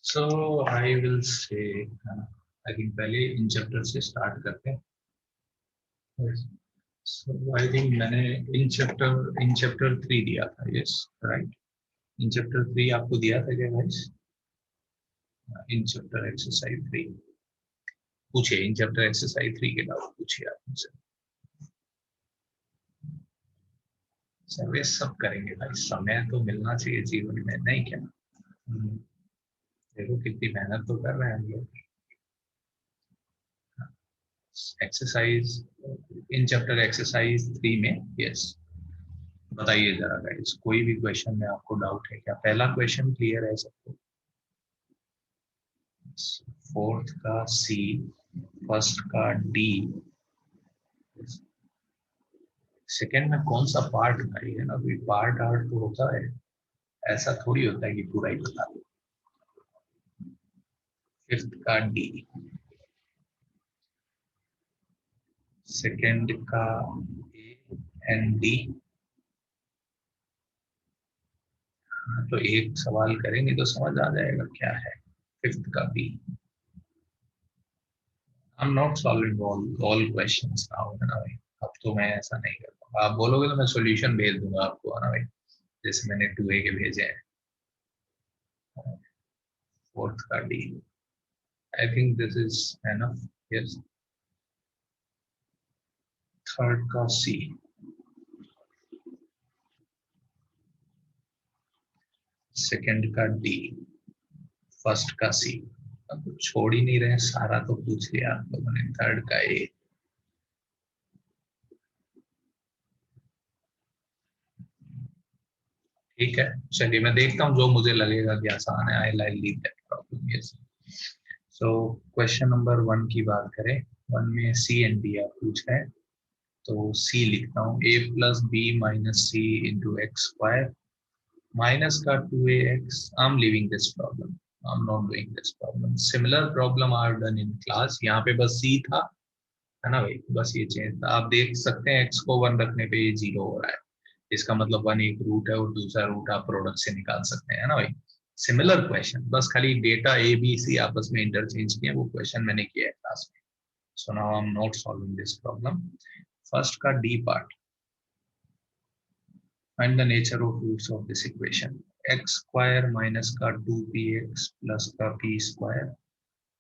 So I will say I think पहले in chapter से start करते हैं. Yes. So I think मैंने इन चैप्टर 3 दिया था. Yes, right. इन चैप्टर 3 आपको दिया था क्या guys? इन चैप्टर एक्सरसाइज 3 पूछिए. इन चैप्टर एक्सरसाइज 3 के डाउट पूछिए आप मुझसे. सर्वे सब करेंगे भाई. समय तो मिलना चाहिए जीवन में, नहीं क्या? देखो कितनी मेहनत तो कर रहे हैं हम लोग. एक्सरसाइज इन चैप्टर एक्सरसाइज 3 में. यस, बताइए जरा गाइस, कोई भी क्वेश्चन में आपको डाउट है क्या? पहला क्वेश्चन क्लियर है सबको? फोर्थ का सी, फर्स्ट का डी, सेकेंड में कौन सा पार्ट भाई? है ना, पार्ट आर्ट तो होता है, ऐसा थोड़ी होता है कि पूरा ही बता दो. फिफ्थ का डी, सेकेंड का ए एंड डी. तो एक सवाल करेंगे तो समझ आ जाएगा क्या है. फिफ्थ का B. I am not solving all questions now, है ना भाई. अब तो मैं ऐसा नहीं करता. आप बोलोगे तो मैं सॉल्यूशन भेज दूंगा आपको, है ना भाई, जैसे मैंने 2A के भेजे हैं. फोर्थ का D. I think this is enough. Yes. Third का सी, सेकंड का डी, फर्स्ट का सी. अब तो छोड़ ही नहीं रहे, सारा तो पूछ लिया आप लोगों ने. थर्ड का ए. ठीक है, चलिए मैं देखता हूँ जो मुझे लगेगा कि आसान है. I like leave that problem. Yes. So question number 1 की बात करें. 1 में सी एंड डी आप पूछ रहे हैं, तो सी लिखता हूँ. ए प्लस बी माइनस सी इंटू एक्स स्क्वायर माइनस का 2ax. I am leaving this problem. I am not doing this problem. Similar problem I have done in class. यहाँ पे बस सी था, है ना भाई, बस ये चेंज था. आप देख सकते हैं एक्स को 1 रखने पे ये 0 हो रहा है. इसका मतलब 1 एक रूट है और दूसरा रूट आप प्रोडक्ट से निकाल सकते हैं, है ना भाई. सिमिलर क्वेश्चन, बस खाली डेटा ए बी सी आपस में इंटरचेंज किया, वो क्वेश्चन मैंने किया है क्लास में. So now I am not solving this problem. First का D part. Find the nature of roots of this equation. X square minus का 2px plus का p square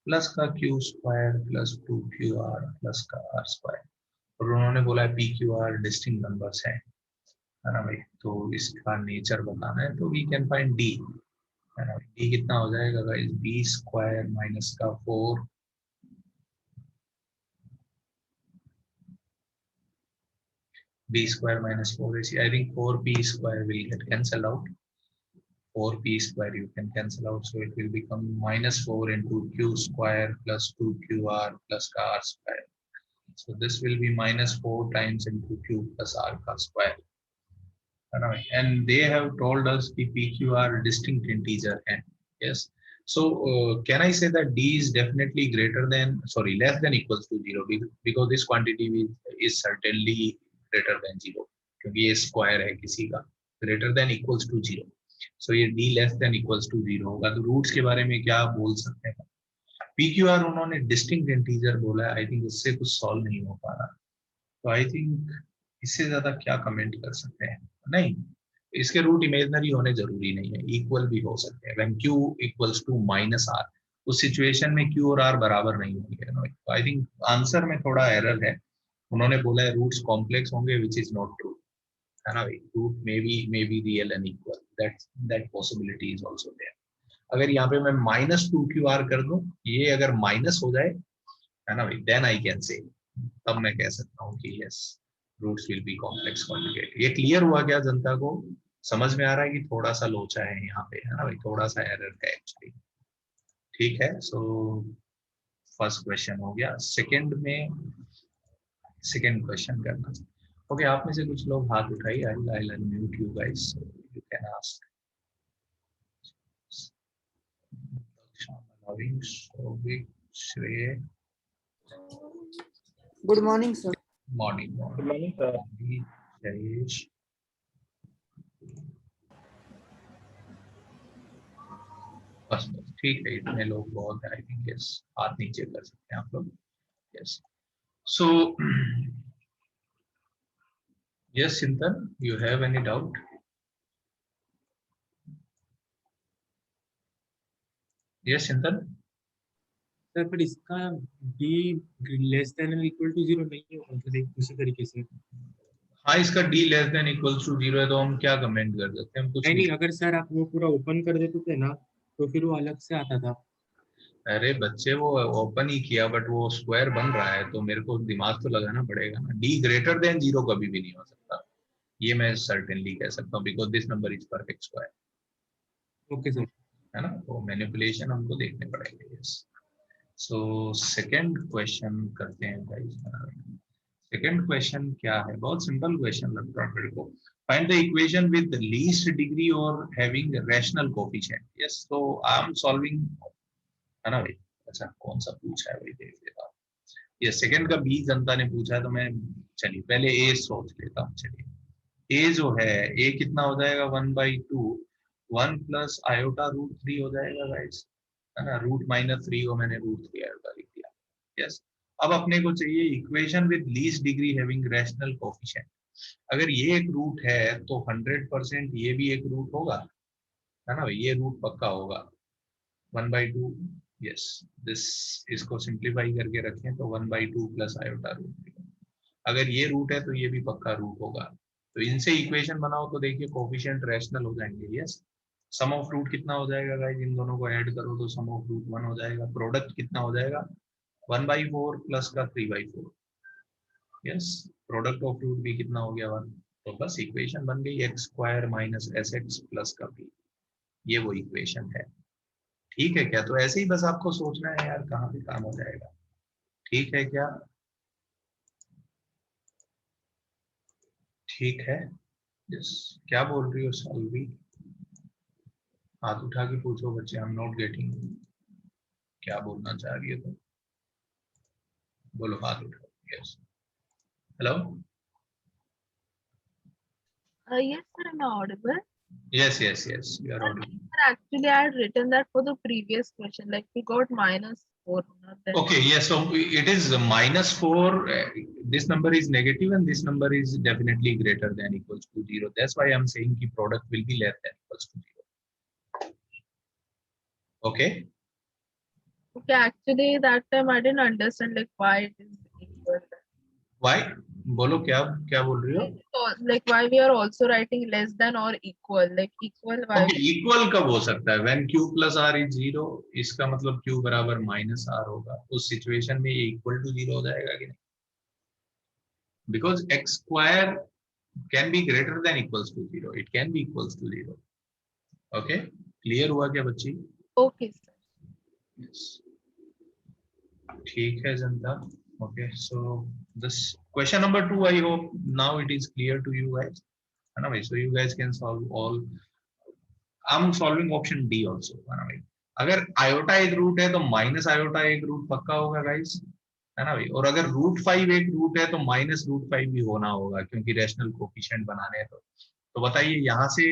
plus का q square plus 2qr plus का r square. और उन्होंने बोला है p q r distinct numbers है ना भाई. तो इसका नेचर बताना है, तो वी कैन फाइंड d, है ना. d कितना हो जाएगा गाइस? b स्क्वायर माइनस का 4, b square minus 4 is, I think 4p square will get cancelled out. 4p square you can cancel out, so it will become minus 4 into q square plus 2qr plus r square. So this will be minus 4 times into q plus r का square. And they have told us the pq are distinct integer है. Yes. So can I say that d is definitely greater than, sorry, less than equals to 0, because this quantity is certainly greater than 0, क्योंकि ये square है किसी का. Greater than equals to 0. So ये d less than equals to 0 होगा. तो roots के बारे में क्या बोल सकते हैं? पी क्यू आर उन्होंने डिस्टिंक्ट इंटीजर बोला है. आई थिंक उससे कुछ सॉल्व नहीं हो पा रहा. तो आई थिंक इससे ज्यादा क्या कमेंट कर सकते हैं? नहीं, इसके रूट इमेजनरी होने जरूरी नहीं है, इक्वल भी हो सकते हैं. When q equals to minus R, उस सिचुएशन में q और r बराबर नहीं होंगे. तो आई थिंक आंसर में थोड़ा एरर है. उन्होंने बोला है रूट्स कॉम्प्लेक्स होंगे, विच इज नॉट ट्रू, है ना भाई. Root may be real and equal. That possibility is also there. अगर यहाँ पे मैं माइनस 2qr कर दूं, ये अगर माइनस हो जाए, है ना भाई, देन आई कैन से, तब मैं कह सकता हूँ कि yes, roots will be complex conjugate. ये क्लियर हुआ क्या जनता को? समझ में आ रहा है कि थोड़ा सा लोचा है यहाँ पे, है ना भाई, थोड़ा सा एरर है एक्चुअली. ठीक है. सो फर्स्ट क्वेश्चन हो गया. सेकंड में सेकंड क्वेश्चन करना. ओके, आप में से कुछ लोग हाथ उठाइए. I will unmute you guys, you can ask. श्रेय. Good morning, sir. Morning. Good morning, sir. बस बस ठीक है, इतने लोग बहुत है आई थिंक। यस, हाथ नीचे कर सकते हैं आप लोग। Yes, so yes Chintan, you have any doubt? Yes Chintan. Sir पर इसका डी लेस देन और इक्वल टू जीरो नहीं होगा, मतलब एक दूसरे तरीके से। हाँ, इसका D less than equals to zero है तो हम क्या कमेंट कर सकते हैं? हम कुछ नहीं नहीं। नहीं, अगर सर आप वो पूरा ओपन कर देते थे ना तो फिर वो अलग से आता था। अरे बच्चे, वो ओपन ही किया बट वो स्क्वायर बन रहा है, तो मेरे को दिमाग तो लगाना पड़ेगा ना। डी ग्रेटर देन जीरो कभी भी नहीं हो सकता, ये मैं सर्टेनली कह सकता हूँ, because this number is perfect square. Okay sir. है ना, तो मैनिपुलेशन हमको देखने पड़ेंगे। यस, सो सेकंड क्वेश्चन करते हैं गाइस। सेकंड क्वेश्चन क्या है? बहुत सिंपल क्वेश्चन लगता है मेरे को। Find the equation with least degree और हैविंग रैशनल कोफिशिएंट। यस, तो आई एम सॉल्विंग, है ना भाई? अच्छा, कौन सा पूछा है भाई, देख लेता हूँ। ये सेकंड का बी जनता ने पूछा है, तो मैं, चलिए पहले ए सोच लेता हूँ। चलिए, ए जो है, ए कितना हो जाएगा? 1/2, 1 + i√3 हो जाएगा गाइस, है ना। √-3 को मैंने √3 आयोटा लिख दिया। यस, अब अपने को चाहिए equation with least degree having rational coefficient. अगर ये एक रूट है तो 100% ये भी एक रूट होगा, है ना भाई? ये रूट पक्का होगा 1/2। यस, दिस, इसको सिंप्लीफाई करके रखें तो 1/2 + i√3। अगर ये रूट है तो ये भी पक्का रूट होगा। तो इनसे इक्वेशन बनाओ तो देखिए कोफिशिएंट रैशनल हो जाएंगे। यस, सम ऑफ रूट कितना हो जाएगा गाइस? इन दोनों को ऐड करो तो सम ऑफ रूट 1 हो जाएगा। प्रोडक्ट कितना हो जाएगा? 1/4 प्लस का 3/4। यस, प्रोडक्ट ऑफ रूट भी कितना हो गया? 1। तो बस इक्वेशन बन गई, x² - sx प्लस का b। ये वो इक्वेशन है। ठीक है क्या? तो ऐसे ही बस आपको सोचना है यार, कहाँ पे काम हो जाएगा। ठीक है क्या? ठीक है। यस, क्या बोल रही हो सॉल्वी? हाथ उठा के पूछो बच्चे, आई एम नॉट गेटिंग। क्या बोलना चाह रही है तुम? बोलो, हाथ उठाओ। Yes, hello. Yes, sir, I'm audible. Yes yes yes, you are Sir, audible. actually, I had written that for the previous question, like we got -4, not that. Okay, yes, so it is -4. This number is negative and this number is definitely greater than equals to 0. That's why I'm saying the product will be less than equals to 0. Okay. Okay, actually, that time I didn't understand like why it is equal. Why? बोलो, क्या क्या बोल रही हो? So, like why we are also writing less than or equal, like equal why? Okay, equal कब हो सकता है? When q + r is 0। इसका मतलब q बराबर -r होगा। उस सिचुएशन में ये इक्वल टू 0 हो जाएगा कि नहीं? Because x² can be greater than equals to 0, it can be equals to 0। Okay, clear हुआ क्या बच्ची? Okay, sir. Yes. ठीक है जनता। Okay, so this question number 2, I hope now it is clear to you guys, है ना भाई? So you guys can solve all. I am solving option D also, है ना भाई? अगर आयोटा एक रूट है तो माइनस आयोटा एक रूट पक्का होगा गाइस, है ना भाई? और अगर √5 एक रूट है तो -√5 भी होना होगा, क्योंकि रैशनल कोफिशिएंट बनाने हैं। तो बताइए, यहाँ से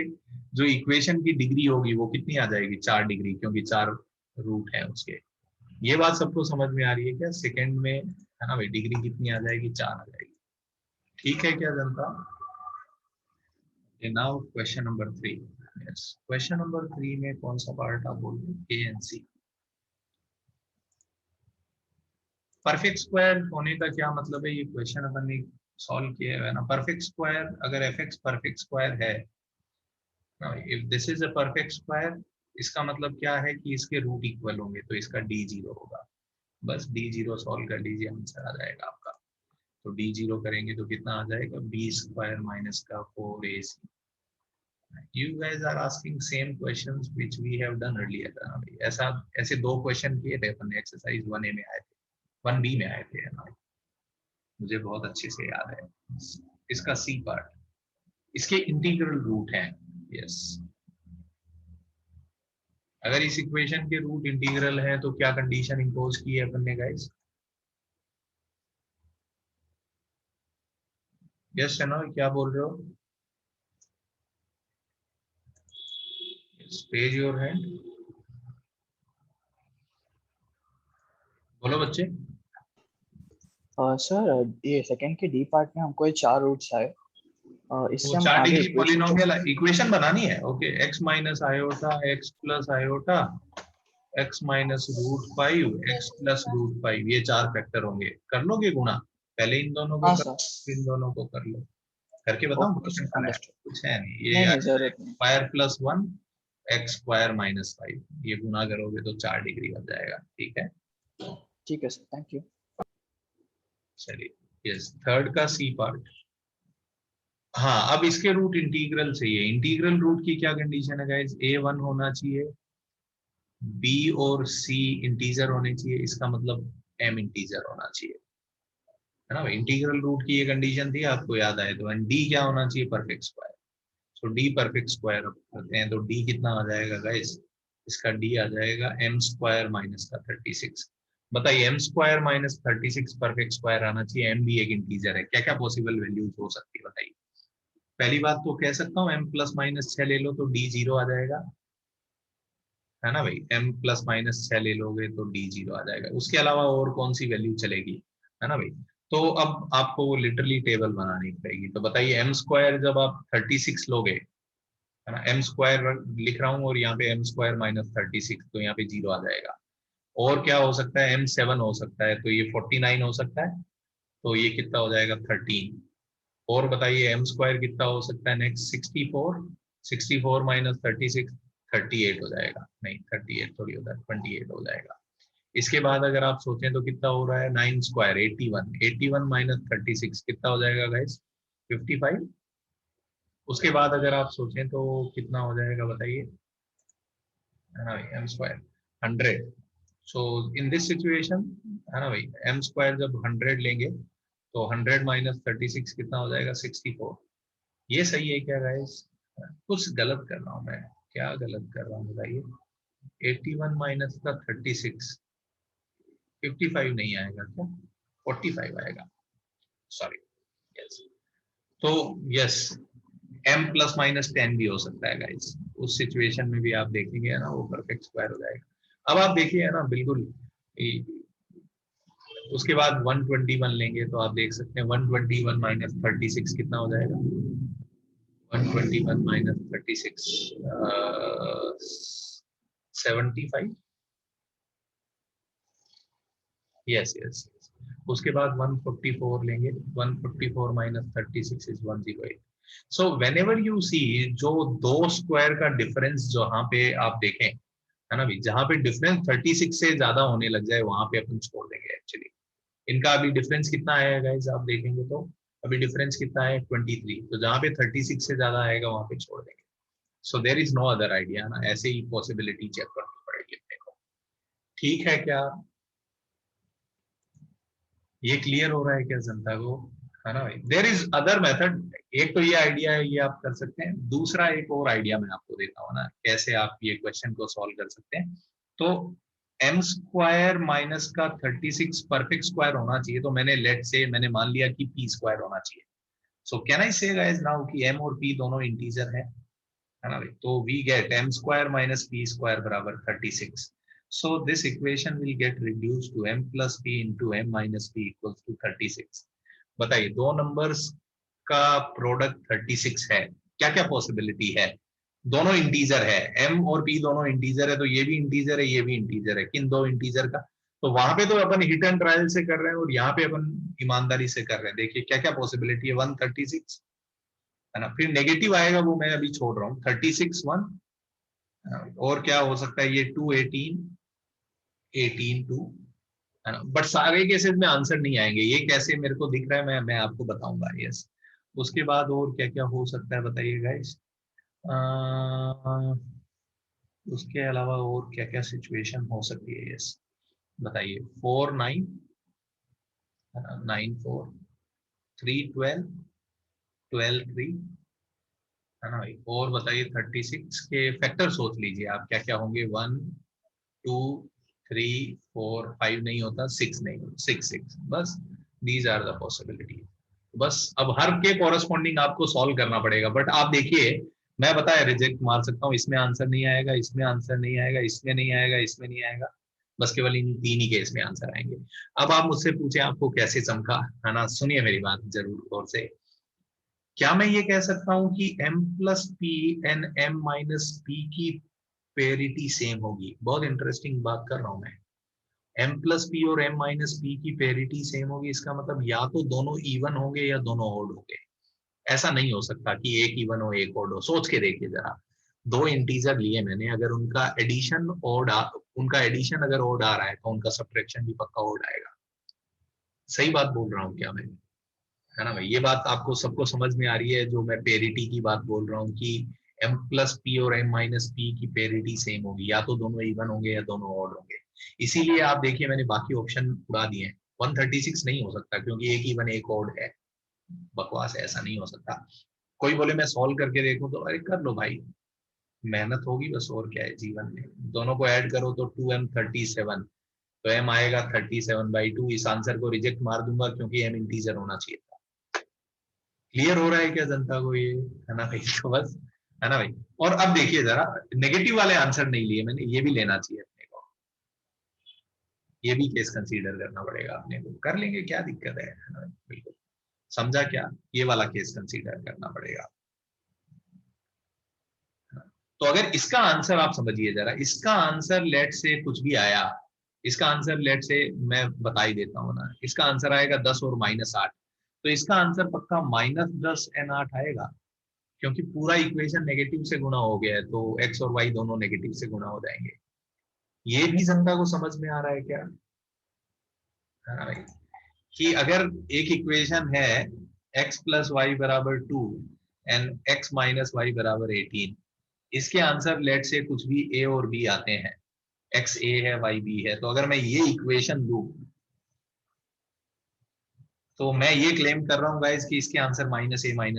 जो इक्वेशन की डिग्री होगी वो कितनी आ जाएगी? 4 डिग्री, क्योंकि 4 रूट है उसके। ये बात सबको समझ में आ रही है क्या? सेकंड में, है ना भाई, डिग्री कितनी आ जाएगी? 4 आ जाएगी। ठीक है क्या जनता? Now question number 3। Yes, question number 3 में कौन सा पार्ट आप बोल रहे हैं? A and C. Perfect square होने का क्या मतलब है? ये क्वेश्चन अपन ने सॉल्व किया है ना। परफेक्ट स्क्वायर, अगर एफ एक्स परफेक्ट स्क्वायर है, if this is a perfect square, इसका मतलब क्या है कि इसके रूट इक्वल होंगे, तो इसका डी 0 होगा। बस डी 0 सॉल्व कर लीजिए, आंसर आ जाएगा आपका। तो डी 0 करेंगे तो कितना आ जाएगा? b² - का 4ac। You guys are asking same questions which we have done earlier, है ना भाई? ऐसा, ऐसे 2 क्वेश्चन किए थे अपन ने, एक्सरसाइज 1A में आए थे, 1B में आए थे, है ना? मुझे बहुत अच्छे से याद है। इसका सी पार्ट, इसके इंटीग्रल रूट है। यस, अगर इस इक्वेशन के रूट इंटीग्रल है तो क्या कंडीशन इंपोज की है अपन ने गाइस? यस है ना, क्या बोल रहे हो? Page your hand. बोलो बच्चे। सर ये सेकंड के डी पार्ट में हमको ये 4 रूट्स आए, इससे वो हम 4 आगे डिग्री इक्वेशन पॉलिनोमियल इक्वेशन बनानी है। Okay, x minus iota x plus iota x minus √5 x plus √5, ये 4 फैक्टर होंगे। कर लोगे गुणा? पहले इन दोनों को हाँ कर, सर, फिर इन दोनों को कर लो। करके बताऊं? ओके बहुत सर, सिंपल है, अंडरस्टूड। कुछ है नहीं। ये नहीं नहीं, जरूरत नहीं। Square plus 1 x square minus 5, ये गुणा करोगे तो 4 डिग्री बन जाएगा। ठीक है, ठीक है सर, थैंक यू। चलिए यस, थर्ड का सी पार्ट। हाँ, अब इसके रूट इंटीग्रल चाहिए। इंटीग्रल रूट की क्या कंडीशन है गाइस? a1 होना चाहिए, b और c इंटीजर होने चाहिए, इसका मतलब m इंटीजर होना चाहिए, है ना भाई। इंटीग्रल रूट की ये कंडीशन थी, आपको याद आए तो। एंड d क्या होना चाहिए? Perfect square. So d perfect square अब करते हैं, तो d कितना आ जाएगा गाइस? इसका d आ जाएगा m स्क्वायर माइनस का 36। बताइए, m square minus 36 perfect square आना चाहिए, m भी एक इंटीजर है। क्या क्या पॉसिबल वैल्यूज हो सकती है बताइए? पहली बात तो कह सकता हूँ m प्लस माइनस 6 ले लो तो d 0 आ जाएगा, है ना भाई। m प्लस माइनस 6 ले लोगे तो d 0 आ जाएगा। उसके अलावा और कौन सी वैल्यू चलेगी, है ना भाई। तो अब आपको वो लिटरली टेबल बनानी पड़ेगी। तो बताइए, m स्क्वायर जब आप 36 लोगे, है ना, m स्क्वायर लिख रहा हूँ और यहाँ पे m स्क्वायर माइनस 36, तो यहाँ पे 0 आ जाएगा। और क्या हो सकता है? m7 हो सकता है, तो ये 49 हो सकता है, तो ये कितना हो जाएगा? 13। और बताइए, m स्क्वायर कितना हो सकता है नेक्स्ट? 64, 64 माइनस 36, 38 हो जाएगा। नहीं, 38 थोड़ी होता है, 28 हो जाएगा। इसके बाद अगर आप सोचें तो कितना हो रहा है? 9 स्क्वायर 81, 81 माइनस 36 कितना हो जाएगा गाइस? 55। उसके बाद अगर आप सोचें तो कितना हो जाएगा बताइए, है ना भाई, m square 100। So in this situation, है ना भाई, m स्क्वायर जब 100 लेंगे तो 100 माइनस 36 कितना हो जाएगा? 64। ये सही है क्या गाइस? कुछ गलत कर रहा हूं मैं, क्या गलत कर रहा हूँ बताइए? 81 माइनस का 36, 55 नहीं आएगा क्या? 45 आएगा, सॉरी। यस, तो यस, m प्लस माइनस 10 भी हो सकता है गाइस। उस सिचुएशन में भी आप देखेंगे ना, वो परफेक्ट स्क्वायर हो जाएगा। अब आप देखिए, है ना, बिल्कुल। उसके बाद 121 लेंगे तो आप देख सकते हैं 121 माइनस 36 कितना हो जाएगा? 121 माइनस 36, 75। Yes yes. उसके बाद 144 लेंगे, 144 minus 36 is 108। So whenever you see, जो दो स्क्वायर का डिफरेंस जहां पे आप देखें, है ना भाई, जहां पे डिफरेंस 36 से ज्यादा होने लग जाए वहां पे अपन छोड़ देंगे एक्चुअली। इनका अभी डिफरेंस कितना आएगा गाइस? आप देखेंगे तो अभी डिफरेंस कितना है? 23। तो जहां पे 36 से ज्यादा आएगा वहां पे छोड़ देंगे। So there is no other idea ना, ऐसे ही पॉसिबिलिटी चेक करनी पड़ेगी अपने को। ठीक है क्या? ये क्लियर हो रहा है क्या जनता को, है ना भाई? There is other method. एक तो ये आइडिया है, ये आप कर सकते हैं। दूसरा एक और आइडिया मैं आपको देता हूँ ना, कैसे आप ये क्वेश्चन को सॉल्व कर सकते हैं। तो m स्क्वायर माइनस का 36 परफेक्ट स्क्वायर होना चाहिए, तो मैंने मान लिया कि p स्क्वायर होना चाहिए। सो can I say guys now कि m और p दोनों इंटीजर है ना भाई? तो we get m square minus p square बराबर 36। So this equation will get reduced to m plus p into m minus p equals to 36. बताइए, दो नंबर्स का प्रोडक्ट 36 है, क्या क्या पॉसिबिलिटी है? दोनों इंटीजर है, m और p दोनों इंटीजर है, तो ये भी इंटीजर है, ये भी इंटीजर है। किन दो इंटीजर का? तो वहां पे तो अपन हिट एंड ट्रायल से कर रहे हैं और यहाँ पे अपन ईमानदारी से कर रहे हैं। देखिए क्या क्या पॉसिबिलिटी है। 136, है ना, फिर नेगेटिव आएगा, वो मैं अभी छोड़ रहा हूँ। 36 1, और क्या हो सकता है? ये 218, 18 2, है ना। बट सारे केसेस में आंसर नहीं आएंगे। ये कैसे मेरे को दिख रहा है, मैं आपको बताऊंगा। यस, उसके बाद और क्या क्या हो सकता है बताइए गाइस? उसके अलावा और क्या क्या सिचुएशन हो सकती है? यस, बताइए। 4 9, 9 4, 3 12, 12 3, है ना भाई। और बताइए, 36 के फैक्टर सोच लीजिए आप, क्या क्या होंगे? 1 2 3 4 5 नहीं होता, 6 नहीं होता, 6 6, बस। These are the possibility. बस अब हर के कॉरेस्पॉन्डिंग आपको सॉल्व करना पड़ेगा। बट आप देखिए, मैं बताया रिजेक्ट मार सकता हूँ, इसमें आंसर नहीं आएगा, इसमें आंसर नहीं आएगा, इसमें नहीं आएगा, इसमें नहीं आएगा। बस केवल इन 3 ही केस में आंसर आएंगे। अब आप मुझसे पूछे आपको कैसे चमका, है ना, सुनिए मेरी बात जरूर गौर से। क्या मैं ये कह सकता हूं कि m plus P and m minus P की पेरिटी सेम होगी? बहुत इंटरेस्टिंग बात कर रहा हूं मैं। m प्लस पी और m माइनस पी की पेरिटी सेम होगी, इसका मतलब या तो दोनों इवन होंगे या दोनों ऑड होंगे। ऐसा नहीं हो सकता कि एक इवन हो एक ऑड हो। सोच के देखिए जरा, दो इंटीजर लिए मैंने, अगर उनका एडिशन अगर ऑड आ रहा है तो उनका सब्ट्रैक्शन भी पक्का ऑड आएगा। सही बात बोल रहा हूँ क्या मैं, है ना भाई? ये बात आपको सबको समझ में आ रही है जो मैं पेरिटी की बात बोल रहा हूँ कि m प्लस पी और m माइनस पी की पेरिटी सेम होगी, या तो दोनों इवन होंगे या दोनों ऑड होंगे। इसीलिए आप देखिए मैंने बाकी ऑप्शन उड़ा दिए हैं। 136 नहीं हो सकता क्योंकि एक इवन एक ऑड है। बकवास है, ऐसा नहीं हो सकता। कोई बोले मैं सॉल्व करके देखूं, तो अरे कर लो भाई, मेहनत होगी बस, और क्या है जीवन में। दोनों को ऐड करो तो 2m37, तो m आएगा 37/2। इस आंसर को रिजेक्ट मार दूंगा क्योंकि m इंटीजर होना चाहिए था। क्लियर हो रहा है क्या जनता को ये, है ना भाई? तो बस, है ना भाई। और अब देखिए जरा, नेगेटिव वाले आंसर नहीं लिए मैंने, ये भी लेना चाहिए अपने को, ये भी केस कंसीडर करना पड़ेगा अपने को। कर लेंगे, क्या दिक्कत है ना? बिल्कुल समझा क्या, ये वाला केस कंसीडर करना पड़ेगा। तो अगर इसका आंसर आप समझिए जरा, इसका आंसर लेट से कुछ भी आया, इसका आंसर लेट से मैं बता ही देता हूं ना, इसका आंसर आएगा 10 और -8, तो इसका आंसर पक्का -10 n 8 आएगा, क्योंकि पूरा इक्वेशन नेगेटिव से गुणा हो गया है, तो x और y दोनों नेगेटिव से गुणा हो जाएंगे। ये भी जनता को समझ में आ रहा है क्या, है ना भाई? कि अगर एक इक्वेशन है x प्लस वाई बराबर 2 एंड x माइनस वाई बराबर 18, इसके आंसर लेट से कुछ भी a और b आते हैं, x a है y b है, तो अगर मैं ये इक्वेशन लूं तो मैं ये क्लेम कर रहा हूँ गाइस कि इसके आंसर -a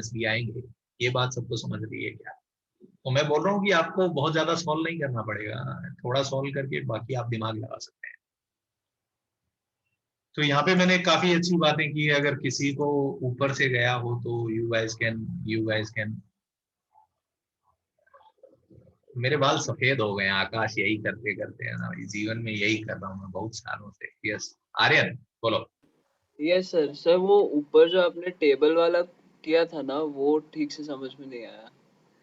-b आएंगे। ये बात सबको समझ रही है क्या? तो मैं बोल रहा हूँ कि आपको बहुत ज्यादा सॉल्व नहीं करना पड़ेगा, थोड़ा सॉल्व करके बाकी आप दिमाग लगा सकते हैं। तो यहाँ पे मैंने काफी अच्छी बातें की है, अगर किसी को ऊपर से गया हो तो यू गाइस कैन। मेरे बाल सफेद हो गए हैं आकाश, यही करते करते, है ना भाई, जीवन में यही कर रहा हूँ मैं बहुत सालों से। यस आर्यन बोलो। Yes sir. सर वो ऊपर जो आपने टेबल वाला किया था ना, वो ठीक से समझ में नहीं आया।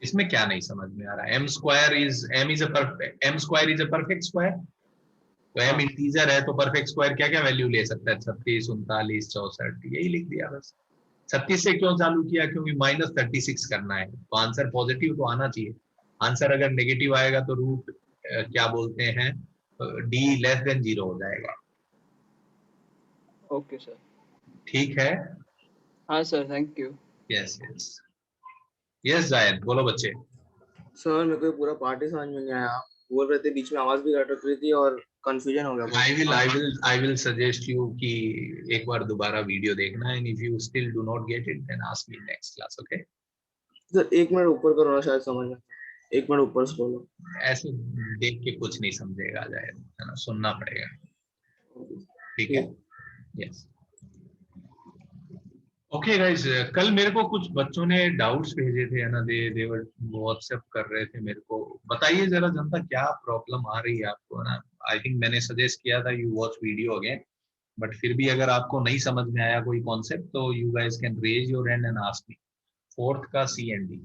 इसमें क्या नहीं समझ में आ रहा है? m square is a perfect square, तो m हाँ इंटीजर है तो परफेक्ट स्क्वायर क्या क्या वैल्यू ले सकता है? 36, 39, 64, यही लिख दिया बस। 36 से क्यों चालू किया? क्योंकि -36 करना है, तो आंसर पॉजिटिव तो आना चाहिए। आंसर अगर नेगेटिव आएगा तो रूट क्या बोलते हैं, d लेस देन 0 हो जाएगा। Okay sir. ठीक है। हाँ sir, thank you. Yes yes yes जायद बोलो बच्चे। सर मेरे को ये पूरा पार्ट ही समझ में नहीं आया, बोल रहे थे बीच में आवाज भी अटक रही थी और कंफ्यूजन हो गया I will suggest you कि एक बार दोबारा वीडियो देखना, and if you still do not get it then ask me next class, okay? Sir 1 minute ऊपर करो ना, शायद समझ में। 1 मिनट ऊपर से बोलो। ऐसे देख के कुछ नहीं समझेगा जायद, है ना, सुनना पड़ेगा। ठीक है, यस ओके गाइस। कल मेरे को कुछ बच्चों ने डाउट्स भेजे थे, है ना, दे व्हाट्सएप कर रहे थे मेरे को। बताइए जरा जनता, क्या प्रॉब्लम आ रही है आपको, है ना? आई थिंक मैंने सजेस्ट किया था you watch video again, but फिर भी अगर आपको नहीं समझ में आया कोई कॉन्सेप्ट तो you guys can raise your hand and ask me. Fourth का C and D,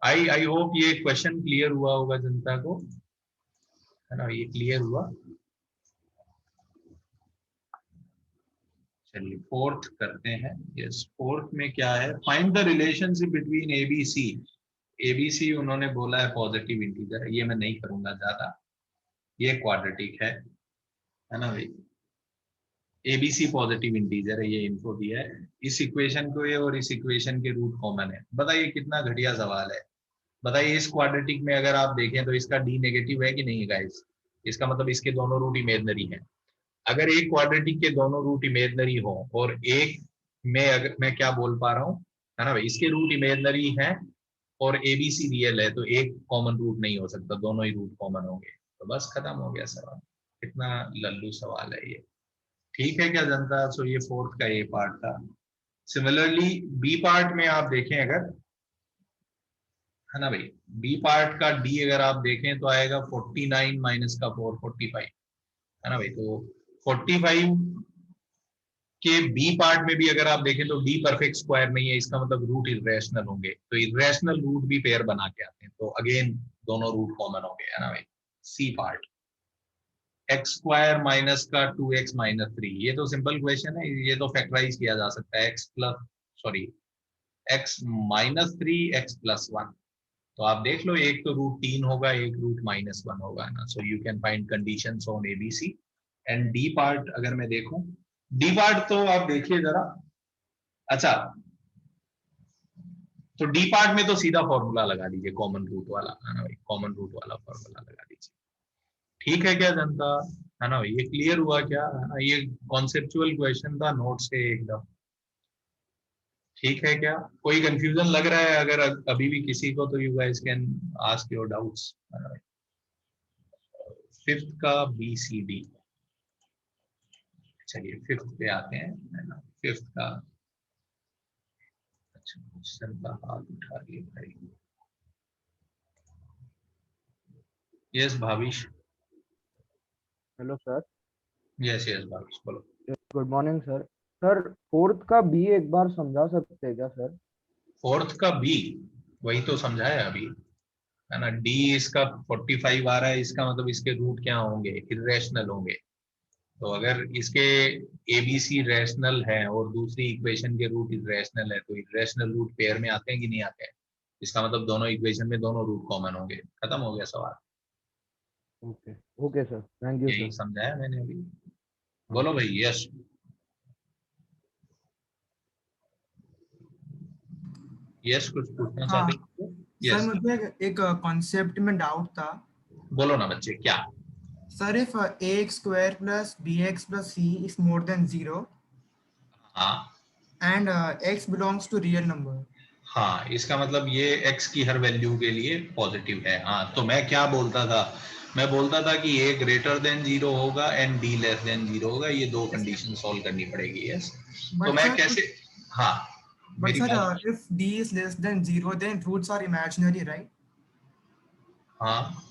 I hope ये क्वेश्चन क्लियर हुआ होगा जनता को, है ना? ये क्लियर हुआ? चलिए फोर्थ करते हैं। यस फोर्थ में क्या है, find the relationship between ABC. ABC उन्होंने बोला है पॉजिटिव इंटीजर, ये मैं नहीं करूंगा ज्यादा, ये क्वाड्रेटिक है ना भाई? एबीसी पॉजिटिव इंटीजर है, ये इन्फो दिया है। इस इक्वेशन को ये और इस इक्वेशन के रूट कॉमन है। बताइए कितना घटिया सवाल है। बताइए इस क्वाड्रेटिक में अगर आप देखें तो इसका डी नेगेटिव है कि नहीं है गाइस? इसका मतलब इसके दोनों रूट इमेजनरी हैं। अगर एक क्वाड्रेटिक के दोनों रूट इमेजनरी हो और एक में अगर मैं क्या बोल पा रहा हूँ, है ना भाई, इसके रूट इमेजनरी है और एबीसी रियल है, तो एक कॉमन रूट नहीं हो सकता, दोनों ही रूट कॉमन होंगे। तो बस खत्म हो गया सवाल। कितना लल्लू सवाल है ये। ठीक है क्या जनता? सो ये फोर्थ का ये पार्ट था। सिमिलरली बी पार्ट में आप देखें अगर, है ना भाई, बी पार्ट का डी अगर आप देखें तो आएगा 49 माइनस का 4 45, है ना भाई। तो 45 के बी पार्ट में भी अगर आप देखें तो डी परफेक्ट स्क्वायर नहीं है, इसका मतलब रूट इरेशनल होंगे, तो इरेशनल रूट भी पेयर बना के आते हैं, तो अगेन दोनों रूट कॉमन हो गए, है ना भाई। C part X square minus का 2x माइनस 3, ये तो सिंपल क्वेश्चन है, ये तो फैक्टराइज किया जा सकता है, एक्स माइनस 3 एक्स प्लस 1, तो आप देख लो एक तो रूट 3 होगा, एक रूट माइनस 1 होगा ना। So you can find conditions on ABC. And D part अगर मैं देखूं, डी पार्ट तो आप देखिए जरा, अच्छा तो डी पार्ट में तो सीधा फॉर्मूला लगा दीजिए कॉमन रूट वाला, है ना भाई, कॉमन रूट वाला फॉर्मूला लगा दीजिए। ठीक है क्या जनता, है ना भाई, ये क्लियर हुआ क्या, है ना, ये कॉन्सेप्चुअल क्वेश्चन था, नोट से एकदम ठीक है क्या, कोई कंफ्यूजन लग रहा है अगर अभी भी किसी को, तो you guys can ask your doubts. Fifth का बी सी डी, चलिए फिफ्थ पे आते हैं, है ना, फिफ्थ का, अच्छा क्वेश्चन का हाथ उठा लिए भाई, yes Bhavish, hello sir. Yes yes Bhavish बोलो। Good morning sir. Sir fourth का बी एक बार समझा सकते हैं क्या सर? फोर्थ का बी वही तो समझाया अभी, है ना, डी इसका 45 आ रहा है, इसका मतलब इसके रूट क्या होंगे, इरेशनल होंगे, तो अगर इसके एबीसी रैशनल है और दूसरी इक्वेशन के रूट इरेशनल है, तो इरेशनल रूट पेयर में आते हैं कि नहीं आते हैं, इसका मतलब दोनों इक्वेशन में दोनों रूट कॉमन होंगे, खत्म हो गया सवाल। Okay okay sir, thank you यही सर। समझाया मैंने अभी, बोलो भाई यस। यस कुछ पूछना हाँ चाहते हैं? सर, यस मुझे एक कॉन्सेप्ट में डाउट था। बोलो ना बच्चे, क्या? Sir if ax square plus bx plus c is more than 0 हाँ and x belongs to real number. हाँ, इसका मतलब ये x की हर वैल्यू के लिए पॉजिटिव है। हाँ, तो मैं क्या बोलता था, मैं बोलता था कि a ग्रेटर देन 0 होगा एंड d लेस देन 0 होगा, ये दो कंडीशन सॉल्व करनी पड़ेगी। यस, तो But मैं sir, कैसे, हाँ but मेरी sir, बात, if d is less than 0, then roots are imaginary, right? हाँ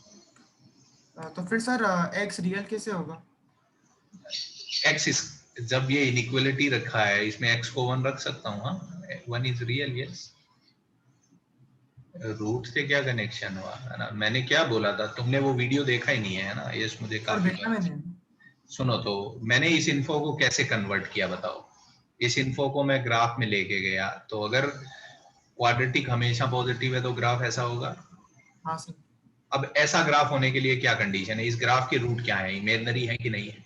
तो फिर सर x रियल कैसे होगा? x इस, जब ये इनइक्वालिटी रखा है इसमें x को 1 रख सकता हूँ, हाँ 1 इज रियल। यस, रूट से क्या कनेक्शन हुआ, है ना, मैंने क्या बोला था, तुमने वो वीडियो देखा ही नहीं है ना। यस, मुझे सर काफी देखा मैंने। सुनो, तो मैंने इस इन्फो को कैसे कन्वर्ट किया बताओ, इस इन्फो को मैं ग्राफ में लेके गया, तो अगर क्वाड्रेटिक हमेशा पॉजिटिव है तो ग्राफ ऐसा होगा। हाँ सर। अब ऐसा ग्राफ होने के लिए क्या कंडीशन है, इस ग्राफ के रूट क्या है, इमेजिनरी है कि नहीं है,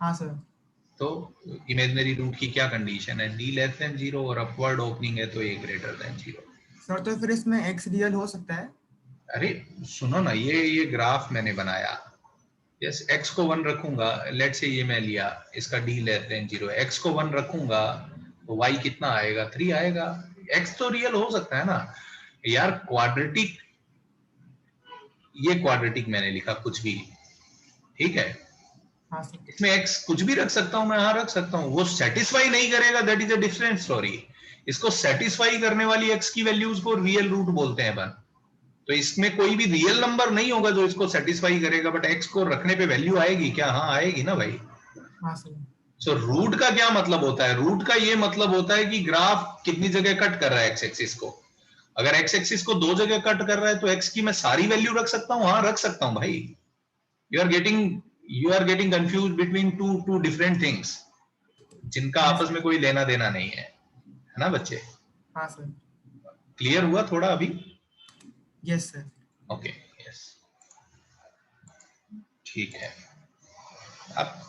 हाँ सर। तो इमेजिनरी रूट की क्या कंडीशन है, डी लेस देन 0 और अपवर्ड ओपनिंग है तो ए ग्रेटर देन 0। सर तो फिर इसमें x रियल हो सकता है? अरे सुनो ना, ये ग्राफ मैंने बनाया, यस x को 1 रखूंगा, लेट से ये मैं लिया, इसका d लेस देन 0, x को 1 रखूंगा तो y कितना आएगा, 3 आएगा, x तो रियल हो सकता है ना यार। क्वाड्रेटिक, ये क्वाड्रेटिक मैंने लिखा कुछ भी, ठीक है, हाँ सर। इसमें x कुछ भी रख सकता हूं मैं, हाँ रख सकता हूं, वो सेटिस्फाई नहीं करेगा, that is a different story. इसको सेटिस्फाई करने वाली x की वैल्यूज को रियल रूट बोलते हैं बन, तो इसमें कोई भी रियल नंबर नहीं होगा जो इसको सेटिस्फाई करेगा, बट x को रखने पे वैल्यू आएगी क्या, हाँ आएगी ना भाई। हाँ सर। सो रूट का क्या मतलब होता है, रूट का ये मतलब होता है कि ग्राफ कितनी जगह कट कर रहा है x एक्सिस को, अगर x एक्सिस को 2 जगह कट कर रहा है तो x की मैं सारी वैल्यू रख सकता हूँ, हाँ रख सकता हूँ भाई। You are getting confuse between two different things जिनका आपस में कोई लेना देना नहीं है ना बच्चे। हाँ सर। क्लियर हुआ थोड़ा अभी? Yes sir. ओके यस, ठीक है, आप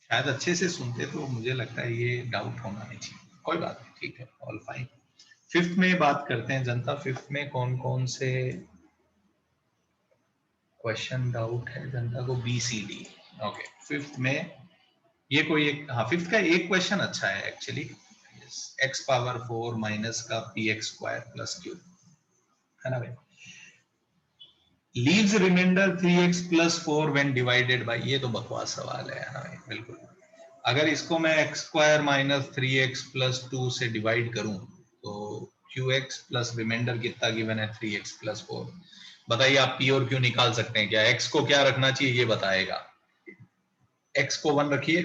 शायद अच्छे से सुनते तो मुझे लगता है ये डाउट होना नहीं चाहिए, कोई बात नहीं, ठीक है, ऑल फाइन। फिफ्थ में बात करते हैं जनता, फिफ्थ में कौन कौन से क्वेश्चन डाउट है जनता को, B C D. Okay, fifth में ये कोई एक, हाँ फिफ्थ का एक क्वेश्चन अच्छा है एक्चुअली, x पावर 4 माइनस का px स्क्वायर प्लस क्यू, है ना भाई, leaves remainder 3x plus 4 when divided by, ये तो बकवास सवाल है ना भाई, बिल्कुल। अगर इसको मैं x square minus 3x plus 2 से डिवाइड करूं तो qx प्लस रिमाइंडर कितना गिवन है, 3x प्लस 4, बताइए आप p और q निकाल सकते हैं क्या, x को क्या रखना चाहिए ये बताएगा, x को 1 रखिए,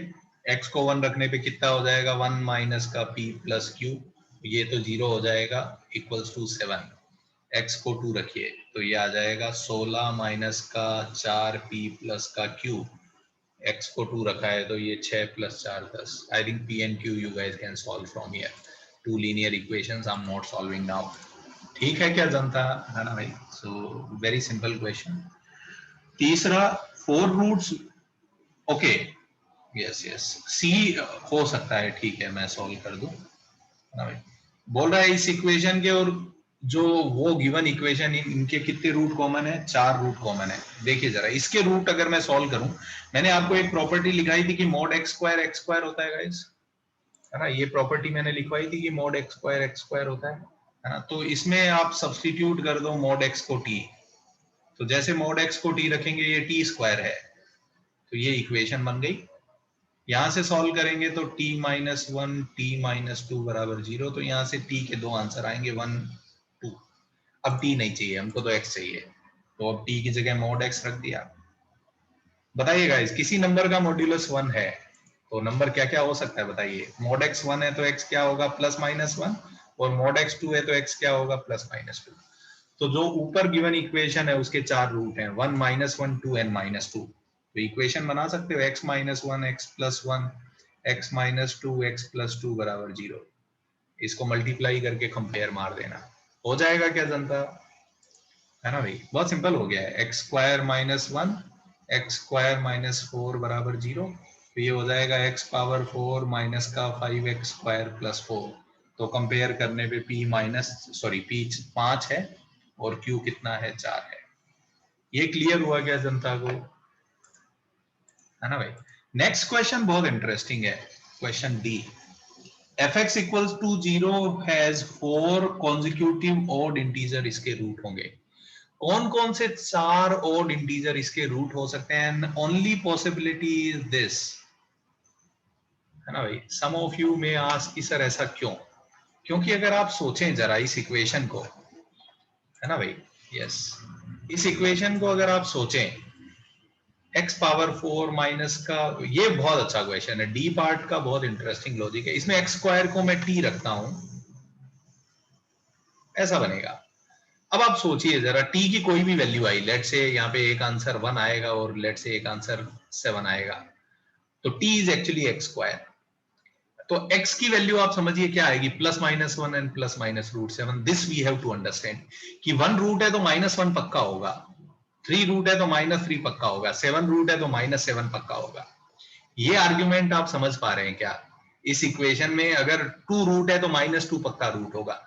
x को 1 रखने पे कितना हो जाएगा 1 माइनस का p प्लस q, ये तो 0 हो जाएगा इक्वल्स टू 7। x को 2 रखिए तो ये आ जाएगा 16 माइनस का 4p प्लस का q, x को 2 रखा है तो ये 6 plus 4 10। I think p and q you guys can solve from here. Two linear equations I'm not solving now. ठीक है क्या जनता है ना भाई? So very simple question. तीसरा 4 रूट्स, ओके यस यस सी हो सकता है, ठीक है मैं सॉल्व कर दूं ना भाई। बोल रहा है इस इक्वेशन के और जो वो गिवन इक्वेशन इनके कितने रूट कॉमन है? 4 रूट कॉमन है। देखिए जरा इसके रूट अगर मैं सॉल्व करूं, मैंने आपको एक प्रॉपर्टी लिखाई थी कि मॉड x स्क्वायर होता है गाइस, है ना? ये प्रॉपर्टी मैंने लिखवाई थी कि मॉड x स्क्वायर होता है ना? तो इसमें आप सब्स्टिट्यूट कर दो मॉड x को t, तो जैसे मॉड x को t रखेंगे ये t स्क्वायर है, तो ये इक्वेशन बन गई। यहां से सॉल्व करेंगे तो t माइनस 1 t माइनस 2 बराबर 0, तो यहाँ से t के दो आंसर आएंगे 1 2। अब t नहीं चाहिए हमको, तो x चाहिए, तो अब t की जगह मॉड x रख दिया। बताइए गाइस किसी नंबर का मॉड्यूलस 1 है तो नंबर क्या क्या हो सकता है बताइए? मॉड x 1 है तो x क्या होगा? प्लस माइनस 1, और मॉड x 2 है तो x क्या होगा? Plus minus 2। तो जो ऊपर गिवन इक्वेशन है उसके 4 रूट हैं, 1 माइनस 1 2 एंड माइनस 2। तो इक्वेशन बना सकते हो x minus 1 x plus 1 x minus 2 x plus 2 बराबर 0। इसको मल्टीप्लाई करके कंपेयर मार देना, हो जाएगा क्या जनता? है ना भाई? बहुत सिंपल हो गया है। x square minus 1 x square minus 4 बराबर 0, तो ये हो जाएगा x पावर 4 माइनस का 5x स्क्वायर प्लस 4। तो कंपेयर करने पे p 5 है और q कितना है? 4 है। ये क्लियर हुआ क्या जनता को? है ना भाई? नेक्स्ट क्वेश्चन बहुत इंटरेस्टिंग है, question D. fx equals to 0 has 4 consecutive odd integer इसके रूट होंगे। कौन कौन से 4 ऑड इंटीजर इसके रूट हो सकते हैं? ओनली पॉसिबिलिटी इज दिस, है ना भाई? सम ऑफ यू में आस्क कि सर ऐसा क्यों? क्योंकि अगर आप सोचें जरा इस इक्वेशन को, है ना भाई, यस इस इक्वेशन को अगर आप सोचें x पावर 4 माइनस का, ये बहुत अच्छा क्वेश्चन है, डी पार्ट का बहुत इंटरेस्टिंग लॉजिक है। इसमें x स्क्वायर को मैं t रखता हूं, ऐसा बनेगा। अब आप सोचिए जरा t की कोई भी वैल्यू आई, लेट से यहाँ पे एक आंसर 1 आएगा और लेट से एक आंसर 7 आएगा, तो t is actually x square. तो x की वैल्यू आप समझिए क्या आएगी? Plus minus 1 and plus minus root 7। This we have to understand कि 1 रूट है तो माइनस 1 पक्का होगा, 3 रूट है तो माइनस 3 पक्का होगा, 7 रूट है तो माइनस 7 पक्का होगा। ये आर्ग्यूमेंट आप समझ पा रहे हैं क्या? इस इक्वेशन में अगर 2 रूट है तो माइनस 2 पक्का रूट होगा।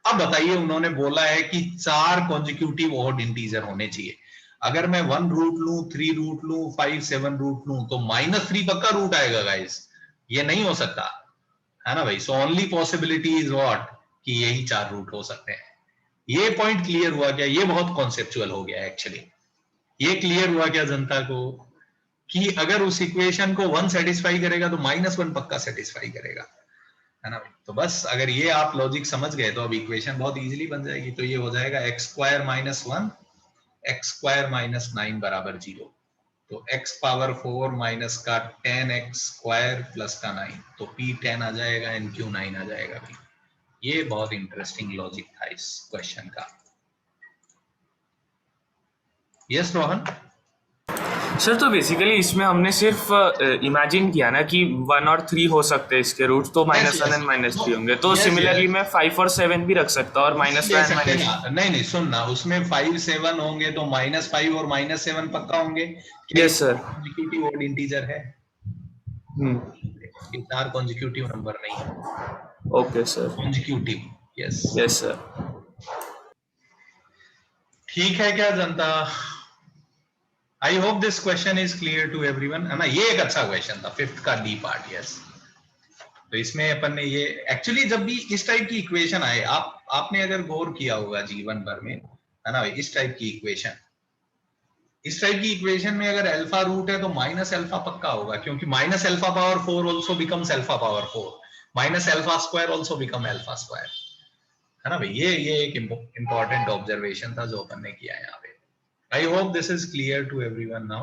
अब बताइए, उन्होंने बोला है कि 4 कॉन्जिक्यूटिव ऑड इंटीजर होने चाहिए। अगर मैं 1 रूट लूं, 3 रूट लूं, 5 7 रूट लूं, तो माइनस 3 पक्का रूट आएगा गाइस, ये नहीं हो सकता, है ना भाई? So only possibility is what, कि यही 4 रूट हो सकते हैं। ये पॉइंट क्लियर हुआ क्या? ये बहुत कॉन्सेप्चुअल हो गया एक्चुअली। ये क्लियर हुआ क्या जनता को कि अगर उस इक्वेशन को 1 सेटिस्फाई करेगा तो माइनस 1 पक्का सेटिस्फाई करेगा, है ना भाई? तो बस अगर ये आप लॉजिक समझ गए तो अब इक्वेशन बहुत इजीली बन जाएगी। तो ये हो जाएगा x square minus 1 x square minus 9 बराबर 0। तो x पावर 4 माइनस का 10x स्क्वायर प्लस का 9, तो p 10 आ जाएगा एंड q 9 आ जाएगा भी। ये बहुत इंटरेस्टिंग लॉजिक था इस क्वेश्चन का। यस रोहन? सर तो बेसिकली इसमें हमने सिर्फ इमेजिन किया ना कि 1 और 3 हो सकते हैं इसके रूट, तो -1 एंड -3 होंगे। तो सिमिलरली मैं 5 और 7 भी रख सकता और -5 नहीं सुन ना, उसमें 5 7 होंगे तो -5 और -7 पक्का होंगे। Yes sir, consecutive odd integer है, ये 4 कॉन्जिक्यूटिव नंबर नहीं है। Okay sir, consecutive, yes yes sir. ठीक है क्या जनता? I hope this question is clear to everyone, है ना? ये एक अच्छा क्वेश्चन था, 5th का डी पार्ट। यस, तो इसमें अपन ने ये एक्चुअली जब भी इस टाइप की इक्वेशन आए, आपने अगर गौर किया होगा जीवन भर में, है ना? इस टाइप की इक्वेशन में अगर अल्फा रूट है तो माइनस अल्फा पक्का होगा, क्योंकि minus alpha power 4 also becomes alpha power 4, minus alpha square also become alpha square, है ना भाई? ये एक इंपॉर्टेंट ऑब्जर्वेशन था जो अपन ने किया यहाँ पे। I hope this is clear to everyone now.